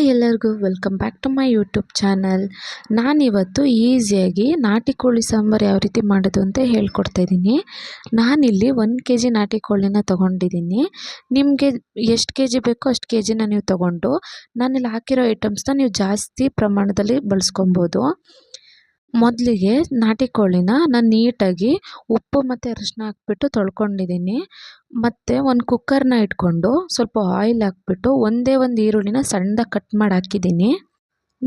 Hi ಎಲ್ಲರಿಗೂ welcome back to my YouTube channel. ನಾನಿವತ್ತು ಈಸಿಯಾಗಿ ನಾಟಿ ಕೋಳಿ ಸಾಂಬಾರು ಯಾವ ರೀತಿ ಮಾಡೋದು ಅಂತ ಹೇಳ್ಕೊಡ್ತಾ ಇದ್ದೀನಿ. ನಾನಿಲ್ಲಿ 1 kg ನಾಟಿ ಕೋಳಿನ ತೊಗೊಂಡಿದ್ದೀನಿ. ನಿಮಗೆ ಎಷ್ಟು kg ಬೇಕೋ ಅಷ್ಟು kgನ ನೀವು ತೊಗೊಂಡು ನಾನಿಲ್ಲಿ ಹಾಕಿರೋ ಐಟಮ್ಸ್ನ ನೀವು ಜಾಸ್ತಿ ಪ್ರಮಾಣದಲ್ಲಿ ಬಳಸ್ಕೊಬೋದು. ಮೊದಲಿಗೆ ನಾಟಿ ಕೋಳಿನ ನಾನು ನೀಟಾಗಿ ಉಪ್ಪು ಮತ್ತು ಅರಿಶಿನ ಹಾಕ್ಬಿಟ್ಟು ತೊಳ್ಕೊಂಡಿದ್ದೀನಿ. ಮತ್ತು ಒಂದು ಕುಕ್ಕರ್ನ ಇಟ್ಕೊಂಡು ಸ್ವಲ್ಪ ಆಯಿಲ್ ಹಾಕ್ಬಿಟ್ಟು ಒಂದೇ ಒಂದು ಈರುಳ್ಳಿನ ಸಣ್ಣದಾಗಿ ಕಟ್ ಮಾಡಿ ಹಾಕಿದ್ದೀನಿ.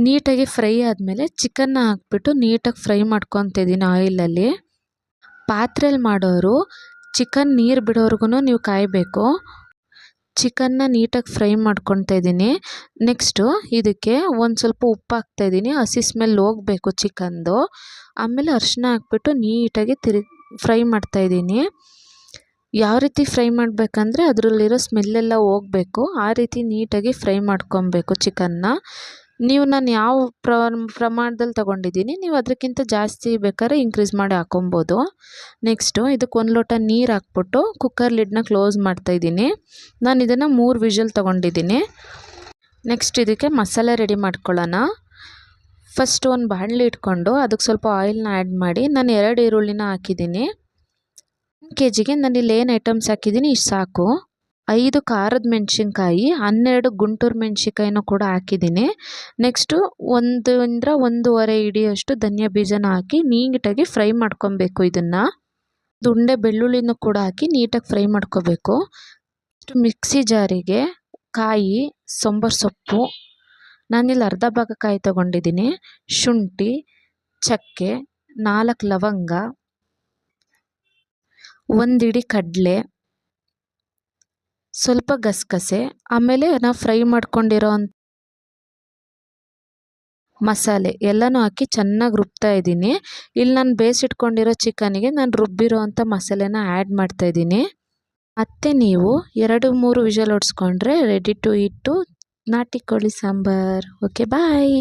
ನೀಟಾಗಿ ಫ್ರೈ ಆದಮೇಲೆ ಚಿಕನ್ನ ಹಾಕ್ಬಿಟ್ಟು ನೀಟಾಗಿ ಫ್ರೈ ಮಾಡ್ಕೊತಿದ್ದೀನಿ ಆಯಿಲಲ್ಲಿ. ಪಾತ್ರೆಯಲ್ಲಿ ಮಾಡೋರು ಚಿಕನ್ ನೀರು ಬಿಡೋವರೆಗೂ ನೀವು ಕಾಯಬೇಕು. ಚಿಕನ್ನ ನೀಟಾಗಿ ಫ್ರೈ ಮಾಡ್ಕೊತಾ ಇದ್ದೀನಿ. ನೆಕ್ಸ್ಟು ಇದಕ್ಕೆ ಒಂದು ಸ್ವಲ್ಪ ಉಪ್ಪು ಹಾಕ್ತಾಯಿದ್ದೀನಿ, ಹಸಿ ಸ್ಮೆಲ್ ಹೋಗಬೇಕು ಚಿಕನ್ದು. ಆಮೇಲೆ ಅರಿಶಿನ ಹಾಕ್ಬಿಟ್ಟು ನೀಟಾಗಿ ಫ್ರೈ ಮಾಡ್ತಾಯಿದ್ದೀನಿ. ಯಾವ ರೀತಿ ಫ್ರೈ ಮಾಡಬೇಕಂದ್ರೆ ಅದರಲ್ಲಿರೋ ಸ್ಮೆಲ್ಲೆಲ್ಲ ಹೋಗಬೇಕು, ಆ ರೀತಿ ನೀಟಾಗಿ ಫ್ರೈ ಮಾಡ್ಕೊಬೇಕು ಚಿಕನ್ನ. ನಾನು ಯಾವ ಪ್ರಮಾಣದಲ್ಲಿ ತೊಗೊಂಡಿದ್ದೀನಿ ನೀವು ಅದಕ್ಕಿಂತ ಜಾಸ್ತಿ ಬೇಕಾದ್ರೆ ಇನ್ಕ್ರೀಸ್ ಮಾಡಿ ಹಾಕೊಬೋದು. ನೆಕ್ಸ್ಟು ಇದಕ್ಕೆ 1 ಲೋಟ ನೀರು ಹಾಕ್ಬಿಟ್ಟು ಕುಕ್ಕರ್ ಲಿಡ್ನ ಕ್ಲೋಸ್ ಮಾಡ್ತಾಯಿದ್ದೀನಿ. ನಾನು ಇದನ್ನು 3 ವಿಷಲ್ ತೊಗೊಂಡಿದ್ದೀನಿ. ನೆಕ್ಸ್ಟ್ ಇದಕ್ಕೆ ಮಸಾಲೆ ರೆಡಿ ಮಾಡ್ಕೊಳ್ಳೋಣ. ಫಸ್ಟ್ ಒಂದು ಬಾಣಲಿ ಇಟ್ಕೊಂಡು ಅದಕ್ಕೆ ಸ್ವಲ್ಪ ಆಯಿಲ್ನ ಆ್ಯಡ್ ಮಾಡಿ ನಾನು 2 ಈರುಳ್ಳಿನ ಹಾಕಿದ್ದೀನಿ. 1 kgಗೆ ನಾನು ಇಲ್ಲಿ ಏನು ಐಟಮ್ಸ್ ಹಾಕಿದ್ದೀನಿ ಇಷ್ಟು ಸಾಕು. 5 ಖಾರದ ಮೆಣಸಿನ್ಕಾಯಿ, 12 ಗುಂಟೂರು ಮೆಣಸಿನ್ಕಾಯಿನೂ ಕೂಡ ಹಾಕಿದ್ದೀನಿ. ನೆಕ್ಸ್ಟು 1.5 ಹಿಡಿಯೋಷ್ಟು ಧನಿಯಾ ಬೀಜನ ಹಾಕಿ ನೀಟಾಗಿ ಫ್ರೈ ಮಾಡ್ಕೊಬೇಕು. ಇದನ್ನು ಉಂಡೆ ಬೆಳ್ಳುಳ್ಳಿನೂ ಕೂಡ ಹಾಕಿ ನೀಟಾಗಿ ಫ್ರೈ ಮಾಡ್ಕೋಬೇಕು. ಮಿಕ್ಸಿ ಜಾರಿಗೆ ಕಾಯಿ, ಸಾಂಬಾರು ಸೊಪ್ಪು, ನಾನಿಲ್ಲಿ ಅರ್ಧ ಭಾಗ ಕಾಯಿ ತೊಗೊಂಡಿದ್ದೀನಿ, ಶುಂಠಿ, ಚಕ್ಕೆ, 4 ಲವಂಗ, 1 ಹಿಡಿ ಕಡಲೆ, ಸ್ವಲ್ಪ ಗಸಗಸೆ, ಆಮೇಲೆ ನಾವು ಫ್ರೈ ಮಾಡ್ಕೊಂಡಿರೋ ಮಸಾಲೆ ಎಲ್ಲನೂ ಹಾಕಿ ಚೆನ್ನಾಗಿ ರುಬ್ತಾ ಇದ್ದೀನಿ. ಇಲ್ಲಿ ನಾನು ಬೇಯಿಸಿಟ್ಕೊಂಡಿರೋ ಚಿಕನಿಗೆ ನಾನು ರುಬ್ಬಿರೋ ಅಂಥ ಮಸಾಲೆನ ಆ್ಯಡ್ ಮಾಡ್ತಾಯಿದ್ದೀನಿ. ಮತ್ತು ನೀವು 2-3 ವಿಷಲ್ ಹೊಡ್ಸ್ಕೊಂಡ್ರೆ ರೆಡಿ ಟು ಈಟು ನಾಟಿ ಕೋಳಿ ಸಾಂಬಾರು. ಓಕೆ, ಬಾಯ್.